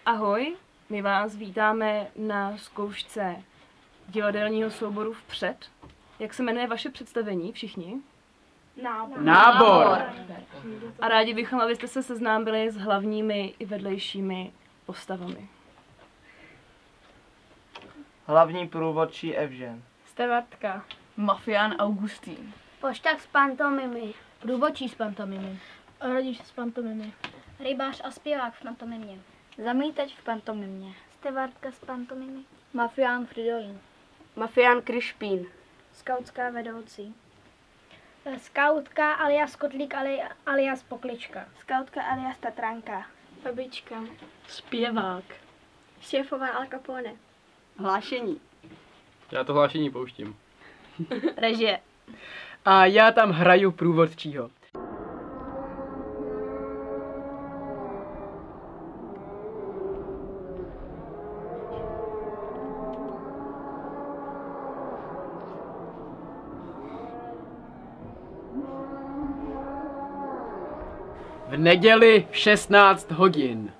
Ahoj, my vás vítáme na zkoušce divadelního souboru Vpřed. Jak se jmenuje vaše představení, všichni? Nábor. A rádi bychom, abyste se seznámili s hlavními i vedlejšími postavami. Hlavní průvodčí Evžen. Stevartka. Mafián Augustín. Pošťák z pantomimy. Průvodčí z pantomimy. Rodič z pantomimy. Rybář a zpěvák v pantomimě. Zamítač v pantomimě. Stevartka z pantomimy. Mafián Fridolin. Mafián Krišpín. Skautská vedoucí. Skautka alias Kotlík alias Poklička. Skautka alias Tatranka. Babička. Zpěvák. Šéfová Al Capone. Hlášení. Já to hlášení pouštím. Režie. A já tam hraju průvodčího. V neděli v 16 hodin.